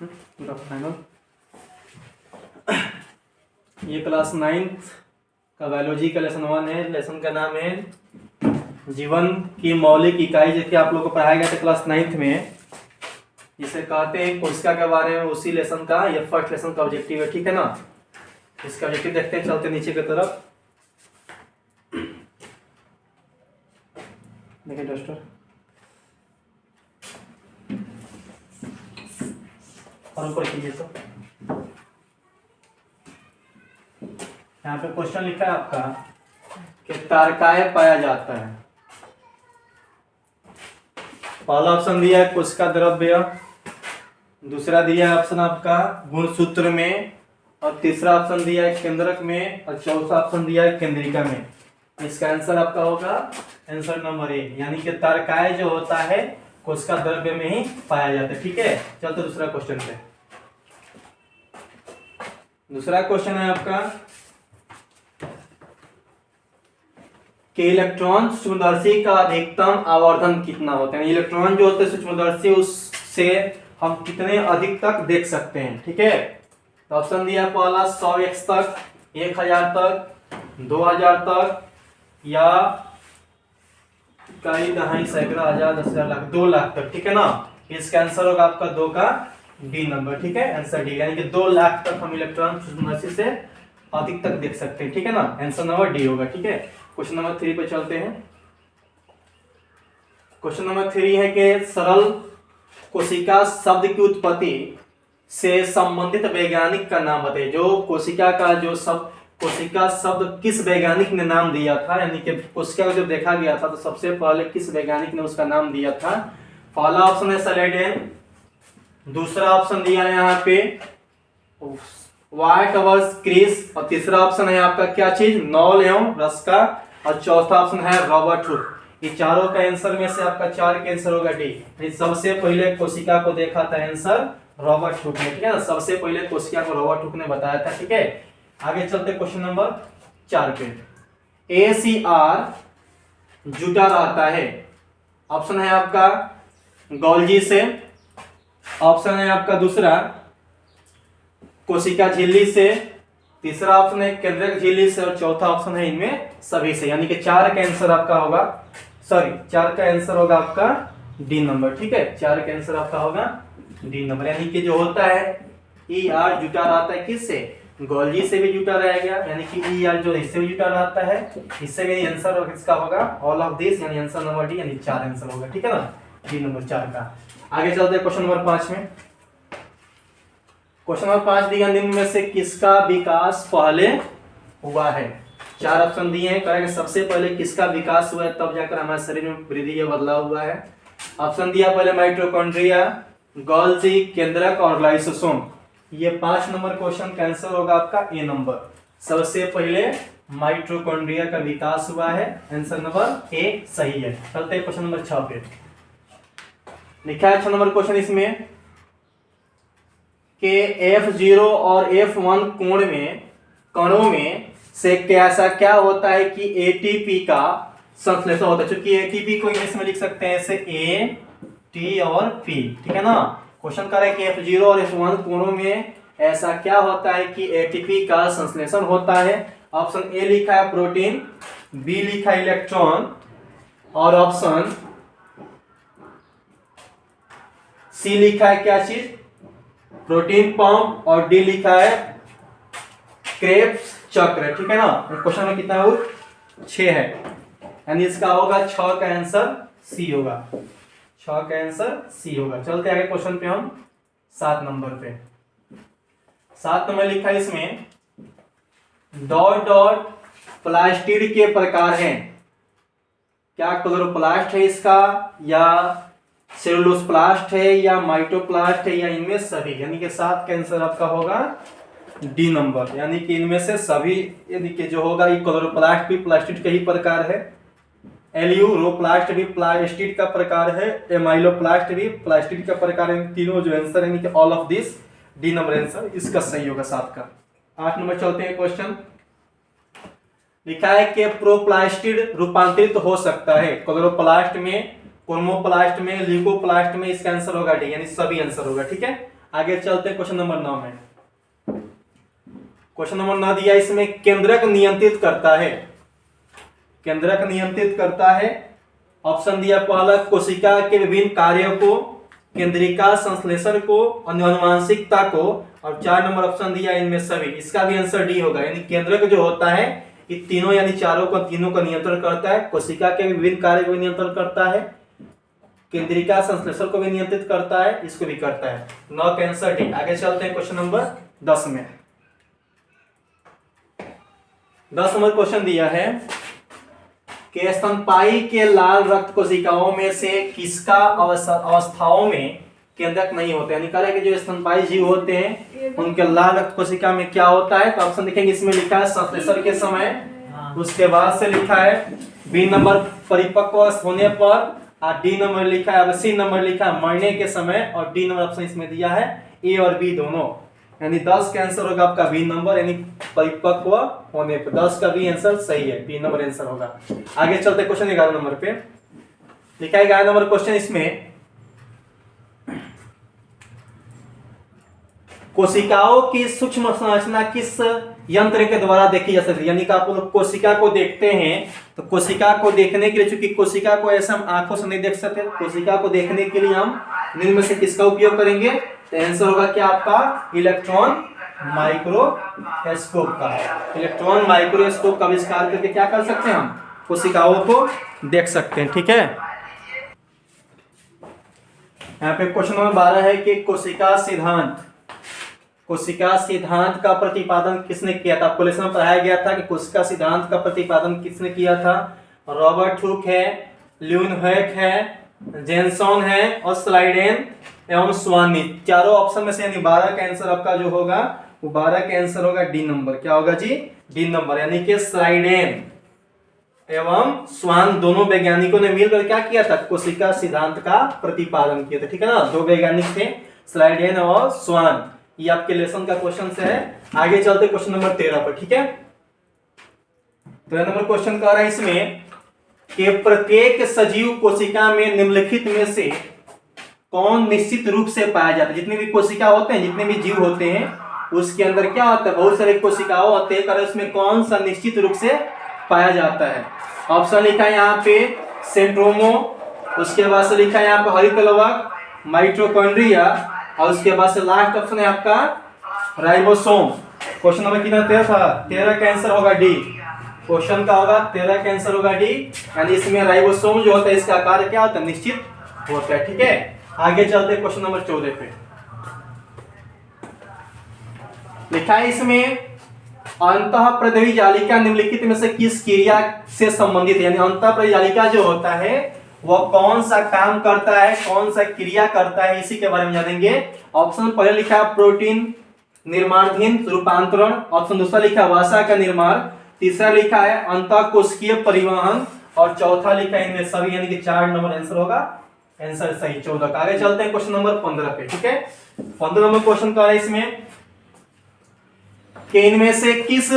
पूरा फाइनल। ये class 9th का बायोलॉजी का लेसन 1 है। लेसन का नाम है जीवन की मौलिक इकाई, जैसे आप लोग को पढ़ाया गया था क्लास 9th में। जिसे कहते हैं कोशिका के बारे में, उसी लेसन का ये फर्स्ट लेसन का ऑब्जेक्टिव है, ठीक है ना। इसका ऑब्जेक्टिव देखते हैं, चलते नीचे की तरफ। देखिए डस्टर और ऊपर कीजिए। तो यहाँ पे क्वेश्चन लिखा है आपका कि तारकाय पाया जाता है। पहला ऑप्शन दिया है कोशिका द्रव्य, दूसरा दिया है ऑप्शन आपका गुणसूत्र में, और तीसरा ऑप्शन दिया है केंद्रक में, और चौथा ऑप्शन दिया है केंद्रिका में। इसका आंसर आपका होगा आंसर नंबर ए, यानी कि तारकाय जो होता है कोशिका द्रव्य में ही पाया जाता है, ठीक है। चलते दूसरा क्वेश्चन पे। दूसरा क्वेश्चन है आपका कि इलेक्ट्रॉन सूक्ष्मदर्शी का अधिकतम आवर्धन कितना होता है। इलेक्ट्रॉन जो होते हैं सूक्ष्मदर्शी, उससे हम कितने अधिक तक देख सकते हैं, ठीक है। तो ऑप्शन दिया पहला 100x तक, 1000 तक, 2000 तक, या कई दहाई, सैकड़ा, हजार, 10,000, लाख, 2 लाख तक, ठीक है ना। इसका आंसर होगा आपका 2 का डी नंबर, ठीक है। आंसर डी, यानी कि 2 लाख तक हम इलेक्ट्रॉन सूक्ष्मदर्शी से अधिक तक देख सकते हैं, ठीक है ना। आंसर नंबर डी होगा, ठीक है। क्वेश्चन नंबर 3 पे चलते हैं। क्वेश्चन नंबर 3 है कि सरल कोशिका शब्द की उत्पत्ति से संबंधित वैज्ञानिक का नाम बताइए। जो कोशिका का जो शब्द, कोशिका शब्द किस वैज्ञानिक ने नाम दिया था, यानी कि कोशिका को जब देखा गया था तो सबसे पहले किस वैज्ञानिक ने उसका नाम दिया था। पहला ऑप्शन है सलेडन, दूसरा ऑप्शन दिया है यहाँ पे व्हाइट वर्स क्रिस, और तीसरा ऑप्शन है आपका क्या चीज, नॉल एवं रस्का, और चौथा ऑप्शन है रॉबर्ट हुक। ये चारों का आंसर में से आपका 4 का आंसर होगा डी। सबसे पहले कोशिका को देखा था आंसर रॉबर्ट हुक ने, ठीक है ना। सबसे पहले कोशिका को रॉबर्ट हुक ने बताया था, ठीक है। आगे चलते क्वेश्चन नंबर 4 पे। ACR जुटा रहता है। ऑप्शन है आपका गोल्जी से, ऑप्शन है आपका दूसरा कोशिका झिल्ली से, तीसरा ऑप्शन है केंद्रक झिल्ली से, और चौथा ऑप्शन है इनमें सभी से। यानी कि 4 का आंसर आपका होगा, 4 का आंसर होगा आपका डी नंबर, ठीक है। 4 का आंसर आपका होगा डी नंबर, यानी कि जो होता है ER जुटा रहता है किससे, गोल्जी से भी जुटा रहेगा, यानी कि ER जो इससे भी जुटा रहता है, इससे भी आंसर किसका होगा, ऑल ऑफ दिस, यानी आंसर नंबर डी, यानी 4 आंसर होगा, ठीक है ना। डी नंबर 4 का। आगे चलते हैं क्वेश्चन नंबर 5 में। क्वेश्चन नंबर 5 दिया निम्न में से किसका विकास पहले हुआ है। 4 ऑप्शन दिए हैं, करेंगे सबसे पहले किसका विकास हुआ है तब जाकर हमारे शरीर में वृद्धि या बदलाव हुआ है। ऑप्शन दिया पहले माइटोकॉन्ड्रिया, गोल्जी, केंद्रक और लाइसोसोम। ये 5 नंबर क्वेश्चन का आंसर होगा आपका ए नंबर। सबसे पहले माइटोकॉन्ड्रिया का विकास हुआ है, आंसर नंबर ए सही है। चलते हैं क्वेश्चन नंबर 6 पे। लिखा है 6 नंबर क्वेश्चन इसमें कि F0 और F1 कणों में से कैसा क्या होता है कि ATP का संश्लेषण होता है। चूंकि ATP को इंग्लिश में लिख सकते हैं ऐसे A, T और P, ठीक है ना। क्वेश्चन कर रहा है कि F0 और F1 कोणों में ऐसा क्या होता है कि ATP का संश्लेषण होता है। ऑप्शन ए लिखा है प्रोटीन, बी लिखा है इलेक्ट्रॉन, और ऑप्शन सी लिखा है क्या चीज, प्रोटीन पंप, और डी लिखा है क्रेब्स चक्र, ठीक है ना। क्वेश्चन में कितना है, 6 है, यानी इसका होगा 6 का आंसर सी होगा, 6 का आंसर सी होगा। चलते आगे क्वेश्चन पे हम 7 नंबर पे। 7 नंबर लिखा है इसमें डॉट डॉट प्लास्टिड के प्रकार हैं। क्या क्लोरोप्लास्ट है इसका, या सेलुलोसप्लास्ट है, या माइटोप्लास्ट है, या इनमें सभी, यानी कि 7 का आंसर आपका होगा डी नंबर, यानी कि इनमें से सभी, यानी कि जो होगा ये क्लोरोप्लास्ट भी प्लास्टिड का ही प्रकार है, एल्यूरोप्लास्ट भी प्लास्टिड का प्रकार है, एमाइलोप्लास्ट भी प्लास्टिड का प्रकार है। तीनों जो आंसर है, यानी कि all of this, D number answer इसका सही होगा 7 का। 8 नंबर चलते हैं क्वेश्चन। लिखा है कि प्रोप्लास्टिड रूपांतरित हो सकता है क्लोरोप्लास्ट में, क्रोमोप्लास्ट में, ल्यूकोप्लास्ट में। इसका आंसर होगा डी, यानी सभी आंसर होगा, ठीक है। आगे चलते हैं क्वेश्चन नंबर 9 में। क्वेश्चन नंबर 9 दिया इसमें, केंद्रक नियंत्रित करता है। केंद्रक नियंत्रित करता है। ऑप्शन दिया पहला, कोशिका के विभिन्न कार्यों को, केंद्रिका संश्लेषण को, अनुवांशिकता को, और 4 नंबर ऑप्शन दिया इनमें सभी। इसका भी आंसर डी होगा। यानी केंद्रक जो होता है ये तीनों यानी तीनों का नियंत्रण करता है। कोशिका के विभिन्न कार्य को नियंत्रण करता है, केंद्रिका संश्लेषण को भी नियंत्रित करता है, इसको भी करता है। 9 का आंसर डी। आगे चलते हैं क्वेश्चन नंबर 10 में। 10 नंबर क्वेश्चन दिया है कि स्तनपायी के लाल रक्त कोशिकाओं में से किसका अवस्थाओं में केंद्रक नहीं होता है। यानी कह रहा है कि जो स्तनपायी जीव होते हैं उनके लाल रक्त कोशिका में क्या होता है। तो ऑप्शन देखेंगे, इसमें लिखा है संश्लेषण के समय, उसके बाद से लिखा है बी नंबर परिपक्व होने पर, और डी नंबर लिखा है, अब सी नंबर लिखा है मरने के समय, और डी नंबर ऑप्शन इसमें दिया है ए और बी दोनों। यानी 10 का आंसर होगा आपका बी नंबर, यानी परिपक्व होने पर। 10 का भी आंसर सही है, बी नंबर आंसर होगा। आगे चलते क्वेश्चन 11 नंबर पे। लिखा है 11 नंबर क्वेश्चन इसमें, कोशिकाओं की सूक्ष्म संरचना किस यंत्र के द्वारा देखी जा सकती है। यानी कि आप लोग कोशिका को देखते हैं तो कोशिका को देखने के लिए, चूंकि कोशिका को ऐसे हम आंखों से नहीं देख सकते, कोशिका को देखने के लिए हम निम्न में से किसका उपयोग करेंगे। तो आंसर होगा क्या आपका, इलेक्ट्रॉन माइक्रोस्कोप का। इलेक्ट्रॉन माइक्रोस्कोप का आविष्कार करके क्या कर सकते हैं, हम कोशिकाओं को देख सकते हैं। ठीक है, यहाँ पे क्वेश्चन नंबर 12 है कि कोशिका सिद्धांत का प्रतिपादन किसने किया था। आपको लेसन में पढ़ाया गया था कि कोशिका सिद्धांत का प्रतिपादन किसने किया था। रॉबर्ट हुक है, ल्यूनहॉक है, जेनसन है, और स्लाइडेन एवं स्वामी। चारों ऑप्शन में से यानी 12 का आंसर आपका जो होगा वो 12 का आंसर होगा डी नंबर। क्या होगा जी, डी नंबर। यानी कि स्लाइडेन एवं स्वान दोनों वैज्ञानिकों ने मिलकर क्या किया था, कोशिका सिद्धांत का प्रतिपादन किया था। ठीक है ना, 2 वैज्ञानिक थे, स्लाइडेन और स्वान। ये आपके लेसन का क्वेश्चन से है। आगे चलते क्वेश्चन नंबर 13 पर। ठीक है, 13 नंबर क्वेश्चन कह रहा है इसमें कि प्रत्येक सजीव कोशिका में निम्नलिखित में से कौन निश्चित रूप से पाया जाता है। जितने भी कोशिका होते हैं, जितने भी जीव होते हैं, उसके अंदर क्या होता है, बहुत सारे कोशिकाएं होते हैं, उसमें कौन सा निश्चित रूप से पाया जाता है। ऑप्शन लिखा है यहाँ पे सेंट्रोमो, उसके बाद से लिखा है यहाँ पे हरितलवक, माइटोकॉन्ड्रिया, और उसके बाद से लास्ट ऑप्शन है आपका राइबोसोम। क्वेश्चन नंबर कितना 13 था, 13 का आंसर होगा डी। क्वेश्चन का होगा 13 का आंसर होगा डी। यानी इसमें राइबोसोम जो होता है इसका कार्य क्या होता है, निश्चित होता है। ठीक है, आगे चलते क्वेश्चन नंबर 14 पे। लिखा है इसमें अंतःप्रद्रवी जालिका निम्नलिखित में से किस क्रिया से संबंधित है। यानी अंतःप्रद्रवी जालिका जो होता है वो कौन सा काम करता है, कौन सा क्रिया करता है, इसी के बारे में जानेंगे। ऑप्शन पहले लिखा है प्रोटीन निर्माणाधीन रूपांतरण, ऑप्शन दूसरा लिखा है वसा का निर्माण, तीसरा लिखा है अंतःकोशिकीय परिवहन, और चौथा लिखा है इनमें सभी। यानी कि 4 नंबर आंसर होगा, आंसर सही 14 का। आगे चलते हैं क्वेश्चन नंबर 15 पे। ठीक है, 15 नंबर क्वेश्चन का है इसमें कि इनमें से किस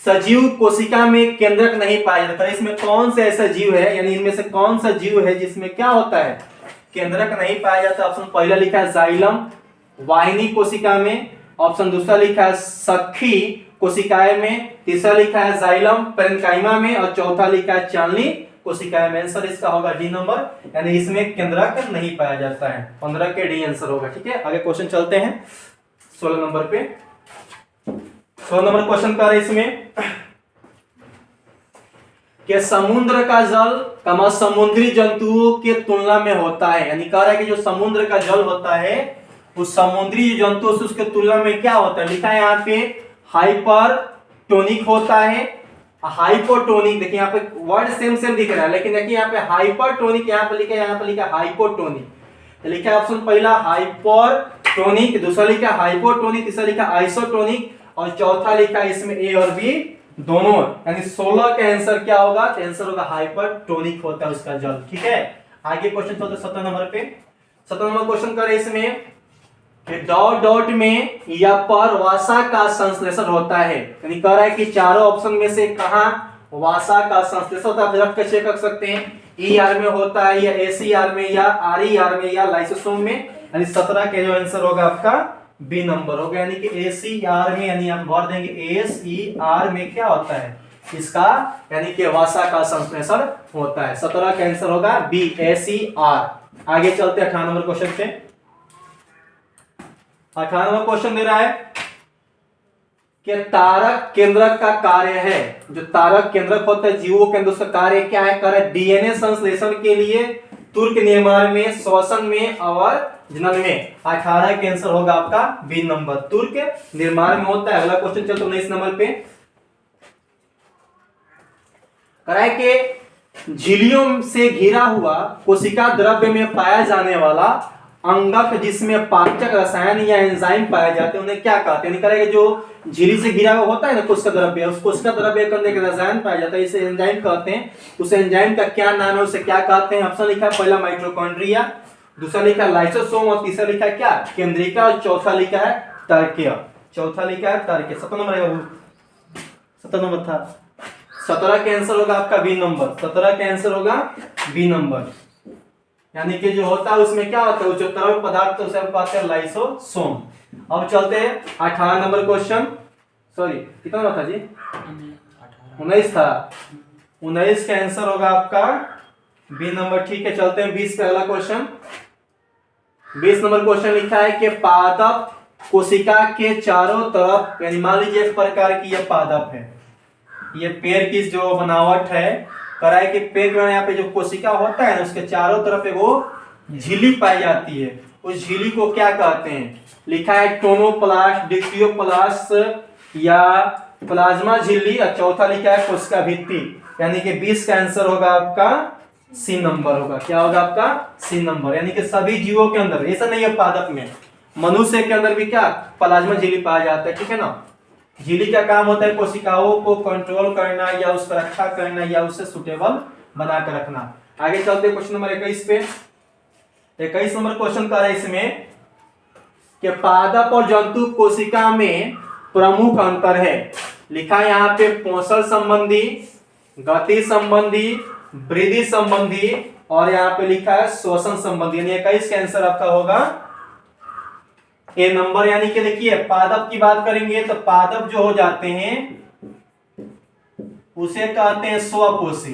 सजीव कोशिका में केंद्रक नहीं पाया जाता है। इसमें कौन सा ऐसा जीव है, यानी इनमें से कौन सा जीव है जिसमें क्या होता है, केंद्रक नहीं पाया जाता। ऑप्शन पहला लिखा है जाइलम वाहिनी कोशिका में, ऑप्शन दूसरा लिखा है सखी कोशिकाएं में, तीसरा लिखा है जाइलम पेरेन्काइमा में, और चौथा लिखा है चांदनी कोशिकाएं में। आंसर इसका होगा डी नंबर, यानी इसमें केंद्रक नहीं पाया जाता है। 15 के डी आंसर होगा। ठीक है, आगे क्वेश्चन चलते हैं 16 नंबर पे। 16 नंबर क्वेश्चन का है इसमें कि समुद्र का जल समुद्री जंतुओं के तुलना में होता है। यानी कह रहा है कि जो समुद्र का जल होता है उस समुद्री जंतुओं से उसके तुलना में क्या होता है। लिखा है यहाँ पे हाइपरटोनिक होता है, हाइपोटोनिक। देखिए यहाँ पे वर्ड सेम सेम दिख रहा है, लेकिन देखिए यहाँ पे हाइपरटोनिक यहाँ पे लिखा है हाइपोटोनिक। तो लिखा है ऑप्शन पहला हाइपरटोनिक, दूसरा लिखा है हाइपोटोनिक, तीसरा लिखा आइसोटोनिक, और चौथा लिखा है इसमें ए और बी दोनों। यानी 16 का आंसर क्या होगा, तो आंसर होगा हाइपरटोनिक होता है उसका जल। ठीक है, आगे क्वेश्चन चलते 17 नंबर पे। 17 नंबर क्वेश्चन कर रहे इसमें कि डॉट डॉट में या पर वसा का संश्लेषण होता है। यानी कह रहा है कि चारों ऑप्शन में से कहां वसा का संश्लेषण होता है। आप रख के चेक कर सकते हैं, ई आर में होता है, या एसी आर में, या आर ई आर में, या लाइसोसोम में, यानी 17 के जो आंसर होगा आपका बी नंबर होगा। यानी कि ACR में, यानी हम भर देंगे ACR में क्या होता है इसका, यानी कि वसा का संश्लेषण होता है। 17 का आंसर होगा बी ACR। आगे चलते 18 नंबर क्वेश्चन पे। 18 नंबर क्वेश्चन दे रहा है कि तारक केंद्रक का कार्य है, जो तारक केंद्रक होता है जीवो केंद्र, उसका कार्य क्या है, कार्य DNA संश्लेषण के लिए, तुर्क निर्माण में, श्वसन में और जनन में। 18 के आंसर होगा आपका बी नंबर, तुर्क निर्माण में होता है। अगला क्वेश्चन चलते 19 नंबर पे। कराए के झिल्लियों से घिरा हुआ कोशिका द्रव्य में पाया जाने वाला अंगक जिसमें पाचक रसायन या एंजाइम पाए जाते हैं उन्हें क्या कहते हैं। करेंगे जो झिल्ली से घिरा हुआ होता है ना कोशिका द्रव्य, उस कोशिका द्रव्य के अंदर रसायन पाया जाता है, इसे एंजाइम कहते हैं। उस एंजाइम का क्या नाम है, उसे क्या कहते हैं। ऑप्शन लिखा है पहला माइटोकॉन्ड्रिया, दूसरा लिखा है लाइसोसोम और तीसरा लिखा है क्या केंद्रिका और चौथा लिखा है तर्कीय। चौथा लिखा है तर्कीय। 17 नंबर है बाबू, 17 नंबर था। 17 का आंसर होगा आपका बी नंबर, 17 का आंसर होगा बी नंबर। यानी कि जो होता है उसमें क्या होता है, जो तरल पदार्थ उसे हम कहते हैं लाइसोसोम। अब चलते हैं 18 नंबर क्वेश्चन। सॉरी कितना नंबर था जी, 19 था। 19 का आंसर होगा आपका बी नंबर, ठीक है। चलते हैं 20 का अगला क्वेश्चन। 20 नंबर क्वेश्चन लिखा है कि पादप कोशिका के चारों तरफ, यानी मान लीजिए एक प्रकार की यह पादप है, ये पेड़ की जो बनावट है, कराए के पेड़ में यहाँ पे जो कोशिका होता है ना उसके चारों तरफ एक वो झिल्ली पाई जाती है। उस झिल्ली को क्या कहते हैं, लिखा है टोनोप्लास्ट, डिक्टियोप्लास्ट या प्लाज्मा झिल्ली, और चौथा लिखा है कोशिका भित्ति। यानी कि 20 का आंसर होगा आपका सी नंबर होगा। क्या होगा आपका सी नंबर। यानी कि सभी जीवों के अंदर, ऐसा नहीं है पादप में, मनुष्य के अंदर भी क्या प्लाज्मा झिल्ली पाया जाता है, ठीक है ना। झिल्ली का काम होता है कोशिकाओं को कंट्रोल करना या उसका रक्षा करना या उसे सुटेबल बना कर रखना। आगे चलते हैं क्वेश्चन नंबर 21 पे। 21 नंबर क्वेश्चन का है इसमें कि पादप और जंतु कोशिका में प्रमुख अंतर है। लिखा है यहाँ पे पोषण संबंधी, गति संबंधी, वृद्धि संबंधी और यहाँ पे लिखा है श्वसन संबंधी। यानी 21 का आंसर आपका होगा ए नंबर। यानी कि देखिए पादप की बात करेंगे तो पादप जो हो जाते हैं उसे कहते हैं स्वपोषी,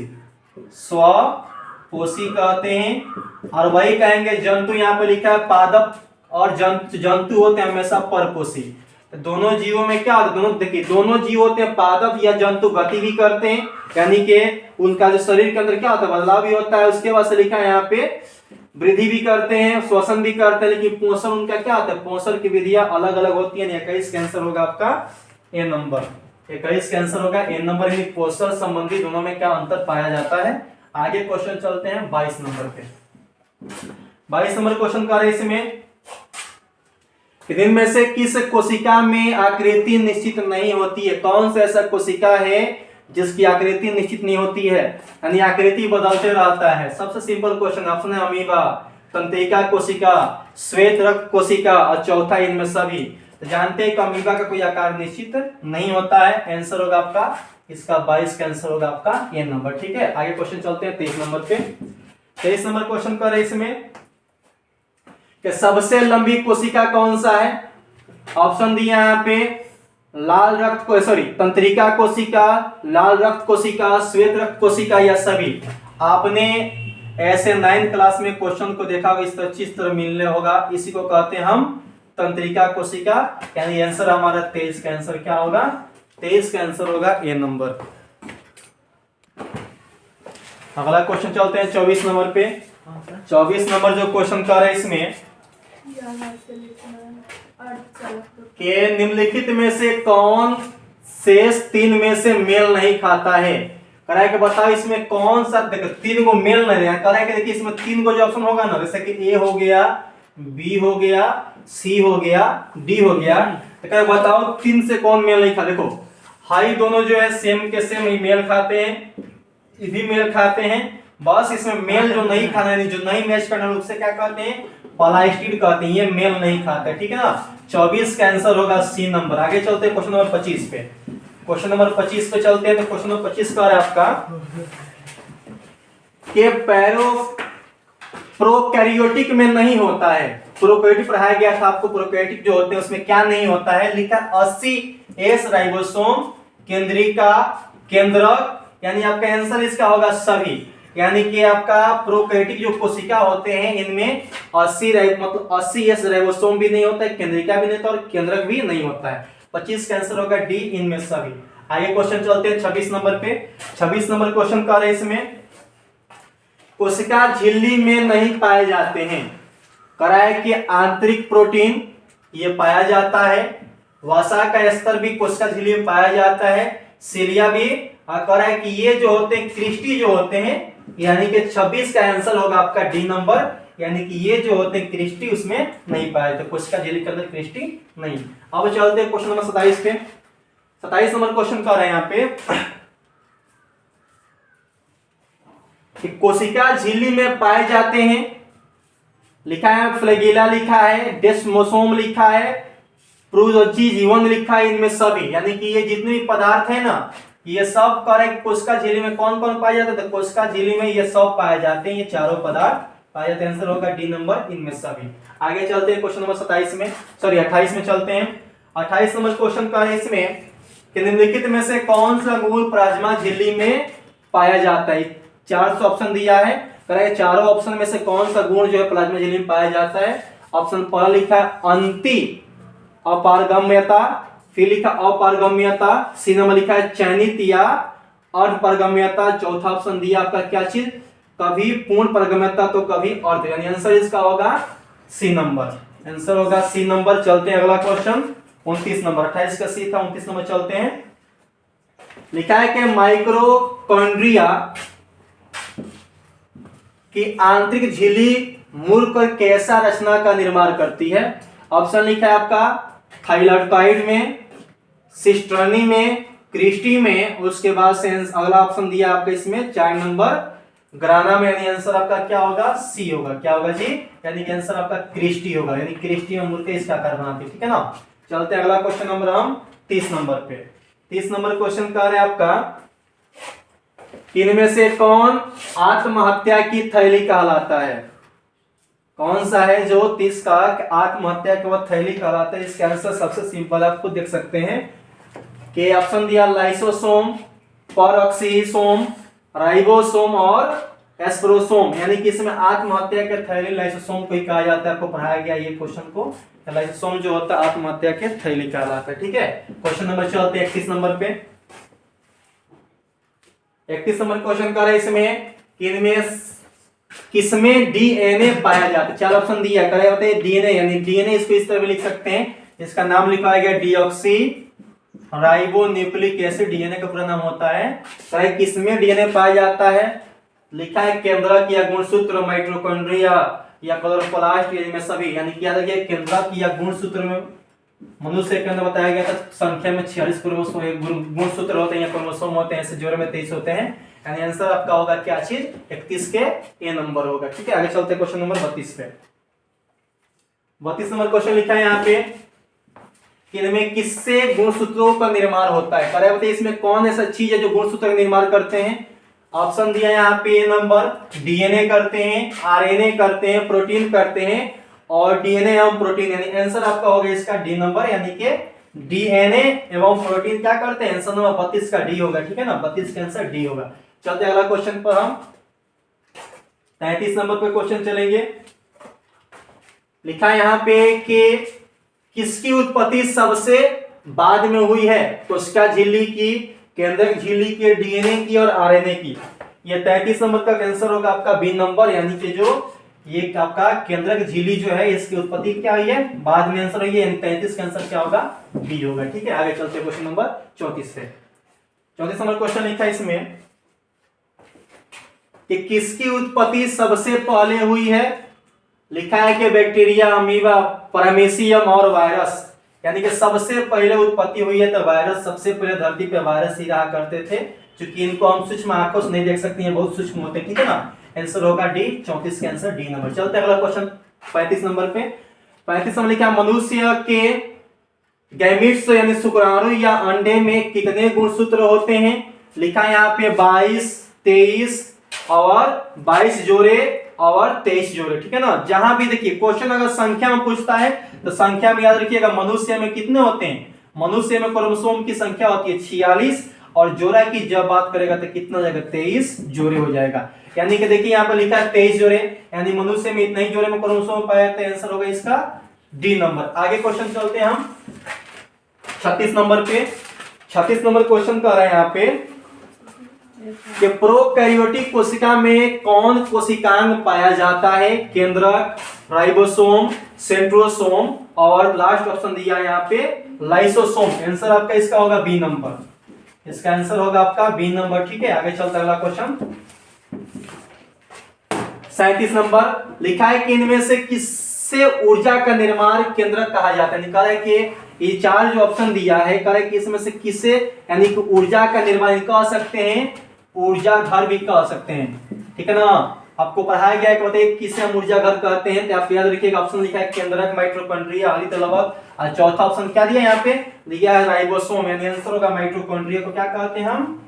स्वपोषी कहते हैं। और वही कहेंगे जंतु, यहाँ पे लिखा है पादप और जंतु होते हैं हमेशा परपोषी। तो दोनों जीवों में क्या होता है, दोनों देखिए दोनों जीव होते हैं पादप या जंतु गति भी करते हैं, यानी कि उनका जो शरीर के अंदर क्या होता है बदलाव भी होता है। उसके बाद से लिखा है यहाँ पे वृद्धि भी करते हैं, श्वसन भी करते हैं, लेकिन पोषण उनका क्या होता है, पोषण की विधियां अलग अलग होती है। 21 का आंसर होगा आपका ए नंबर। 21 का आंसर होगा ए नंबर। यानी पोषण संबंधी दोनों में क्या अंतर पाया जाता है। आगे क्वेश्चन चलते हैं 22 नंबर पे। 22 नंबर क्वेश्चन का है इसमें इनमें से किस कोशिका में आकृति निश्चित नहीं होती है। कौन सा ऐसा कोशिका है जिसकी आकृति निश्चित नहीं होती है, यानी आकृति बदलते रहता है। सबसे सिंपल क्वेश्चन ऑप्शन है अमीबा, तंत्रिका कोशिका, श्वेत रक्त कोशिका और चौथा इनमें सभी। तो जानते हैं कि अमीबा का कोई आकार निश्चित नहीं होता है। आंसर होगा आपका इसका 22 का आंसर होगा आपका ए नंबर, ठीक है। आगे क्वेश्चन चलते हैं 23 नंबर पे। 23 नंबर क्वेश्चन कर रहे इसमें कि सबसे लंबी कोशिका कौन सा है। ऑप्शन दिए यहाँ पे लाल रक्त को सॉरी तंत्रिका कोशिका, लाल रक्त कोशिका, श्वेत रक्त कोशिका या सभी। आपने ऐसे 9th क्लास में क्वेश्चन को देखा होगा, इस तरह मिलने होगा। इसी को कहते हैं हम तंत्रिका कोशिका। यानी आंसर हमारा 23 का आंसर क्या होगा, 23 का आंसर होगा ए नंबर। अगला क्वेश्चन चलते हैं 24 नंबर पे। 24 नंबर जो क्वेश्चन कर रहे हैं इसमें के निम्नलिखित में से कौन शेष 3 में से मेल नहीं खाता है। कराए के बताओ इसमें कौन सा, देखो 3 को मेल नहीं है। कराए के देखिए इसमें 3 को जो ऑप्शन होगा ना, जैसे कि ए हो गया, बी हो गया, सी हो गया, डी हो गया। तो क्या बताओ 3 से कौन मेल नहीं खाता। देखो हाई दोनों जो है सेम के सेम ही मेल खाते हैं, ये भी मेल खाते हैं। बस इसमें मेल जो नहीं खाना है, जो नहीं मैच करना है उससे क्या कहते हैं, पलास्टिड कहते हैं। ये मेल नहीं खाते, ठीक है ना। 24 का आंसर होगा सी नंबर। आगे चलते हैं क्वेश्चन नंबर 25 पे। क्वेश्चन नंबर 25 पे चलते हैं। तो क्वेश्चन नंबर 25 का है आपका के पैरों प्रोकैरियोटिक में नहीं होता है। प्रोकैरियोटिक पढ़ाया गया था आपको, प्रोकैरियोटिक जो होते हैं उसमें क्या नहीं होता है, लिखा 80S राइबोसोम, केंद्रिका, केंद्रक, यानी आपका आंसर इसका होगा सभी। यानी कि आपका प्रोकैरियोटिक जो कोशिका होते हैं इनमें 80S राइबोसोम भी नहीं होता है, केंद्रिका भी नहीं होता और केंद्रक भी नहीं होता है। 25 का आंसर होगा डी, इनमें सभी। आगे क्वेश्चन चलते हैं 26 नंबर पे। 26 नंबर क्वेश्चन कर रहे हैं इसमें, कोशिका झिल्ली में नहीं पाए जाते हैं। कराए कि आंतरिक प्रोटीन ये पाया जाता है, वसा का स्तर भी कोशिका झिल्ली में पाया जाता है, सिलिया भी, और कराए कि ये जो होते हैं क्रिस्टी जो होते हैं, यानी कि 26 का आंसर होगा आपका डी नंबर, यानी कि ये जो होते हैं क्रिस्टी उसमें नहीं पाए जाते, कोशिका झिल्ली के अंदर क्रिस्टी नहीं। अब चलते हैं क्वेश्चन नंबर 27 पे। 27 नंबर क्वेश्चन कर रहे हैं यहाँ पे कि कोशिका झिल्ली में पाए जाते हैं, लिखा है फ्लैगेला, लिखा है डेस्मोसोम, लिखा है प्रोजी जीवन, लिखा है इनमें सभी। यानी कि ये जितने भी पदार्थ है ना, ये सब करेक्ट कोशिका झिल्ली में कौन कौन पाए जाते हैं, तो कोशिका झिल्ली में ये सब पाए जाते हैं, ये चारों पदार्थ पाए जाते हैं। आंसर होगा डी नंबर, इनमें सभी। आगे चलते हैं क्वेश्चन नंबर 27 में, सॉरी 28 में चलते हैं। 28 नंबर क्वेश्चन का है इसमें कि निम्नलिखित में से कौन सा गुण प्लाज्मा झिल्ली में पाया जाता है। 4 ऑप्शन दिया है, करें चारों ऑप्शन में से कौन सा गुण जो है प्लाज्मा झिल्ली में पाया जाता है। ऑप्शन पहला लिखा है अंति अपारगम्यता, फिर लिखा अपारगम्यता, सी नंबर लिखा है चयनित या अर्धपारगम्यता, चौथा ऑप्शन दिया आपका क्या चीज, कभी पूर्ण पारगम्यता तो कभी अर्ध, यानी आंसर इसका होगा सी नंबर, आंसर होगा सी नंबर। चलते हैं अगला क्वेश्चन 29 नंबर, 28 का सी था, 29 नंबर चलते हैं। लिखा है कि माइक्रोकॉन्ड्रिया की आंतरिक झिल्ली मूलकर कैसा रचना का निर्माण करती है। ऑप्शन लिखा है आपका थाइलाकोइड में, सिस्टर्नी में, क्रिस्टी में, उसके बाद से अगला ऑप्शन दिया आपका इसमें 4 नंबर ग्राना में, यानी आंसर आपका क्या होगा, सी होगा। क्या होगा जी, यानी कि आंसर आपका क्रिस्टी होगा, यानी क्रिस्टी में मूलकर इसका आकार बनाती है, ठीक है ना। चलते हैं अगला क्वेश्चन नंबर हम 30 नंबर पे। 30 नंबर क्वेश्चन का है आपका, इनमें से कौन आत्महत्या की थैली कहलाता है। कौन सा है जो 30 का आत्महत्या की वह थैली कहलाता है। इसका आंसर सबसे सिंपल आप खुद देख सकते हैं कि ऑप्शन दिया लाइसोसोम, परऑक्सीसोम, राइबोसोम और एस्परोसोम, यानी कि इसमें आत्महत्या के थैली लाइसोसोम को ही कहा जाता है। आपको पढ़ाया गया ये क्वेश्चन को, लाइसोसोम जो होता है आत्महत्या के थैली कहलाता है, ठीक है। क्वेश्चन नंबर चलते हैं 31 नंबर पे। 31 नंबर क्वेश्चन का है इसमें, इनमें किसमें डीएनए पाया जाता है। 4 ऑप्शन दिया, करे होते हैं डीएनए, यानी डीएनए इसको इस तरह भी लिख सकते हैं, इसका नाम लिखा गया deoxy ribo nucleic acid, DNA का पूरा नाम होता है। करे किसमें डीएनए पाया जाता है, लिखा है केंद्रक या गुणसूत्र, माइटोकॉन्ड्रिया या क्लोरोप्लास्ट, इनमें सभी, यानी क्या था कि केंद्रक या गुणसूत्र में मनुष्य के अंदर बताया गया था संख्या में 46 गुणसूत्र होते हैं या क्रोमोसोम होते हैं, ऐसे जोड़े में 23 होते हैं, यानी आंसर आपका होगा क्या चीज, 31 के ए नंबर होगा, ठीक है। आगे चलते हैं क्वेश्चन नंबर 32 पे। 32 नंबर क्वेश्चन लिखा है यहाँ पे, इनमें किससे गुणसूत्रों का निर्माण होता है। करे बताइए इसमें कौन ऐसा चीज है जो गुणसूत्र का निर्माण करते हैं। ऑप्शन दिया यहाँ पे ए नंबर, डीएनए करते हैं, आरएनए करते हैं, प्रोटीन करते हैं, और डीएनए एवं प्रोटीन, यानी आंसर आपका होगा इसका डी नंबर, यानी कि डीएनए एवं प्रोटीन क्या करते हैं, आंसर नंबर 32 का डी होगा, ठीक है ना। 32 का आंसर डी होगा। चलते हैं अगला क्वेश्चन पर हम 33 नंबर पे क्वेश्चन चलेंगे। लिखा है यहाँ पे कि किसकी उत्पत्ति सबसे बाद में हुई है, कोशिका झिल्ली की, केंद्रक झिल्ली की, डीएनए की और आरएनए की। ये 33 नंबर का आंसर होगा आपका बी नंबर, यानी कि जो ये आपका केंद्रक झिल्ली जो है इसकी उत्पत्ति क्या हुई है, बाद में आंसर हुई है, यानी 33 का आंसर क्या होगा, बी होगा, ठीक है। आगे चलते हैं क्वेश्चन नंबर 34 से। 34 नंबर क्वेश्चन लिखा है इसमें कि किसकी उत्पत्ति सबसे पहले हुई है। लिखा है कि बैक्टीरिया, अमीबा, पैरामीशियम और वायरस, यानी कि सबसे पहले उत्पत्ति हुई है तो वायरस, सबसे पहले धरती पे वायरस ही रहा करते थे, क्योंकि इनको हम सूक्ष्म आंखों से नहीं देख सकते हैं, बहुत सूक्ष्म होते हैं, ठीक है ना। आंसर होगा डी, 34 का आंसर डी नंबर। चलते हैं अगला क्वेश्चन 35 नंबर पे। 35 नंबर लिखा, मनुष्य के गैमीट्स यानी शुक्राणु या अंडे में कितने गुणसूत्र होते हैं। लिखा है यहाँ पे 22, 23 और 22 जोड़े और 23 जोड़े, ठीक है ना। जहां भी देखिए क्वेश्चन अगर संख्या में पूछता है तो संख्या में याद रखिएगा मनुष्य में कितने होते हैं, मनुष्य में क्रोमोसोम की संख्या होती है 46 और जोड़ा की जब बात करेगा तो कितना हो जाएगा 23 जोड़े हो जाएगा। यानी कि देखिए यहाँ पर लिखा है 23 जोड़े, यानी मनुष्य में इतने ही जोड़े में क्रोमोसोम पाया जाता है, आंसर होगा इसका डी नंबर। आगे क्वेश्चन चलते हैं हम 36 नंबर पे। 36 नंबर क्वेश्चन कर रहे हैं यहाँ पे कि प्रोकैरियोटिक कोशिका में कौन कोशिकांग पाया जाता है, केंद्रक, राइबोसोम, सेंट्रोसोम और लास्ट ऑप्शन दिया है यहाँ पे लाइसोसोम। आंसर आपका इसका होगा बी नंबर, इसका आंसर होगा आपका बी नंबर, ठीक है। आगे चलता है अगला क्वेश्चन 37 नंबर। लिखा है कि इनमें से किससे ऊर्जा का निर्माण केंद्रक कहा जाता है। निकाला है कि ये चार जो ऑप्शन दिया है कह रहे कि इसमें से किससे, यानी कि ऊर्जा का निर्माण कह सकते हैं, ऊर्जा घर भी कह सकते हैं, ठीक है ना। आपको पढ़ाया गया है कि बताइए किसे हम ऊर्जा घर कहते हैं, तो आप याद रखिएगा ऑप्शन लिखा है केंद्रक, माइटोकॉन्ड्रिया, हरित लवक और चौथा ऑप्शन क्या दिया यहाँ पे दिया है राइबोसोम, यानी आंसर होगा माइटोकॉन्ड्रिया को क्या कहते हैं हम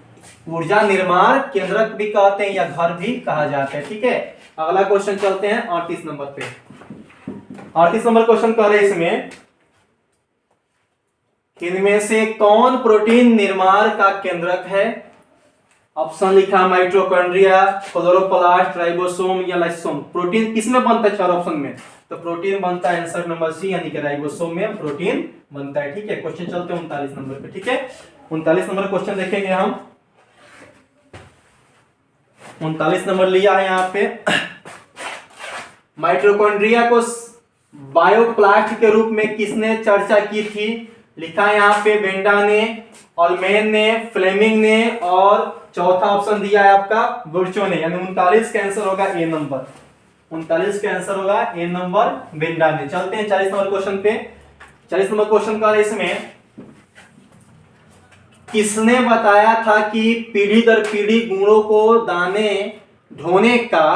ऊर्जा निर्माण केंद्रक भी कहते हैं या घर भी कहा जाता है, ठीक है। अगला क्वेश्चन चलते हैं 38 नंबर पे। 38 नंबर क्वेश्चन कह रहे हैं इसमें इनमें से कौन प्रोटीन निर्माण का केंद्रक है। ऑप्शन लिखा माइटोकॉन्ड्रिया, क्लोरोप्लास्ट, राइबोसोम या लाइसोसोम। प्रोटीन किसमें बनता है चार ऑप्शन में, तो प्रोटीन बनता है आंसर नंबर सी, यानी कि राइबोसोम में प्रोटीन बनता है, ठीक है। क्वेश्चन चलते हैं 39 नंबर पे, ठीक है। 39 नंबर क्वेश्चन देखेंगे हम। 39 नंबर लिया है यहाँ पे माइटोकॉन्ड्रिया को बायोप्लास्ट के रूप में किसने चर्चा की थी। लिखा है यहाँ पे बेंडा ने, ऑलमेन ने, फ्लेमिंग ने और चौथा ऑप्शन दिया है आपका बुर्चो ने, यानी 39 का आंसर होगा ए नंबर। 39 का आंसर होगा ए नंबर बेंडा ने। चलते हैं 40 नंबर क्वेश्चन पे। 40 नंबर क्वेश्चन का इसमें किसने बताया था कि पीढ़ी दर पीढ़ी गुणों को दाने ढोने का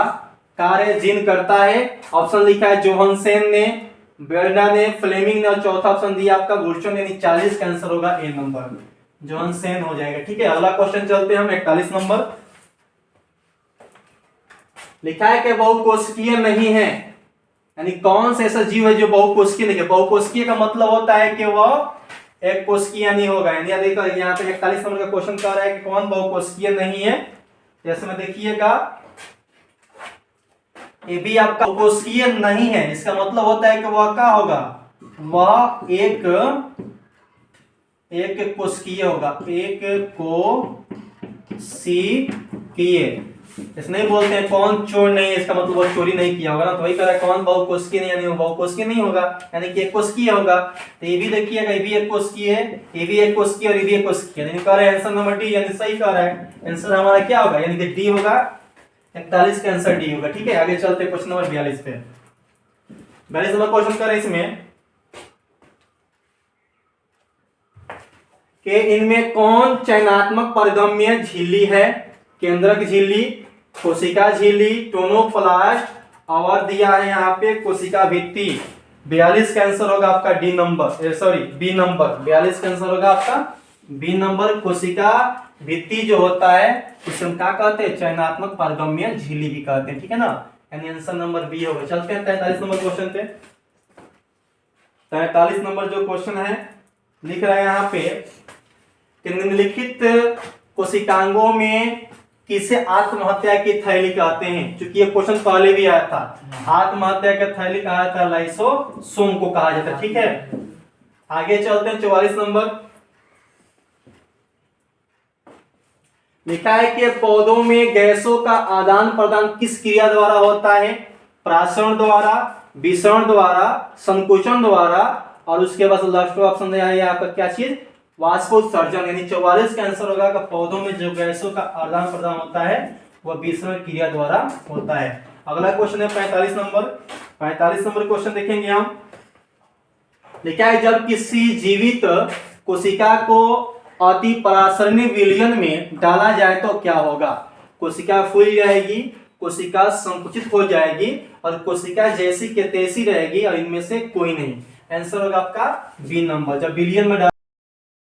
कार्य जीन करता है। ऑप्शन लिखा है जोहानसेन ने, बेल्डा ने, फ्लेमिंग ने और चौथा ऑप्शन दिया आपका बुर्चो ने, यानी 40 का आंसर होगा ए नंबर जोहानसेन हो जाएगा, ठीक है। अगला क्वेश्चन चलते हैं हम 41 नंबर। लिखा है कि बहुकोशिकीय नहीं है, यानी कौन सा ऐसा जीव है जो बहुकोशिकीय नहीं है। बहुकोशिकीय का मतलब होता है कि वह एक कोशिकीय नहीं होगा, यानी देखो यहाँ पे 41 नंबर का क्वेश्चन कह रहा है कि कौन बहुकोशिकीय नहीं है। जैसे में देखिएगा ये भी आपका कोशिकीय नहीं है, इसका मतलब होता है कि वह क्या होगा, वह एक कोशिकीय होगा, एक कोशिकीय। इस नहीं बोलते हैं कौन चोर नहीं है, इसका मतलब वो चोरी नहीं किया होगा ना, तो वही कह रहा है कौन बहुकोशिकीय नहीं, यानी वो बहुकोशिकीय नहीं होगा, यानी कि एक कोशिकीय होगा। तो ये भी देखिएगा ये भी एक कोशिकीय है, ये भी एक कोशिकीय और ये भी एक कोशिकीय, यानी कह रहे हैं आंसर नंबर डी, यानी सही कह रहा है। आंसर हमारा क्या होगा, यानी कि डी होगा, 41 का आंसर डी होगा, ठीक है। आगे चलते क्वेश्चन नंबर 42 पे। 42 नंबर क्वेश्चन कर रहे हैं इसमें कि इनमें कौन चयनात्मक परगम्य झिल्ली है। केंद्रक झिल्ली, कोशिका झिल्ली, टोनोप्लास्ट और दिया है यहाँ पे कोशिका भित्ति। 42 का आंसर होगा आपका D number, sorry B number. 42 का आंसर होगा आपका बी नंबर। कोशिका भित्ति जो होता है उसे हम क्या कहते हैं, चयनात्मक पारगम्य झिल्ली भी कहते हैं, ठीक है ना, यानी आंसर नंबर बी होगा। चलते हैं 43 नंबर क्वेश्चन पे। 43 नंबर जो क्वेश्चन है लिख रहा है यहाँ पे कि निम्नलिखित कोशिकांगों में किसे आत्महत्या की थैली कहते हैं। क्योंकि ये क्वेश्चन पहले भी आया था, आत्महत्या की थैली कहा था लाइसोसोम को कहा जाता है, ठीक है। आगे चलते हैं 44 नंबर। लिखा है कि पौधों में गैसों का आदान प्रदान किस क्रिया द्वारा होता है। प्राशरण द्वारा, विसरण द्वारा, संकुचन द्वारा और उसके बाद लास्ट ऑप्शन दिया है आपका क्या चीज, वाष्पोत्सर्जन। यानी 44 का आंसर होगा कि पौधों में जो गैसों का आदान प्रदान होता है वह विसरण क्रिया द्वारा होता है। अगला क्वेश्चन है 45 नंबर। 45 नंबर क्वेश्चन देखेंगे हम। लिखा है जब किसी जीवित कोशिका को अति परासरणी विलयन में डाला जाए तो क्या होगा। कोशिका फूल जाएगी, कोशिका संकुचित हो जाएगी और कोशिका जैसी के तैसी रहेगी और इनमें से कोई नहीं। आंसर होगा आपका बी नंबर। जब विलयन में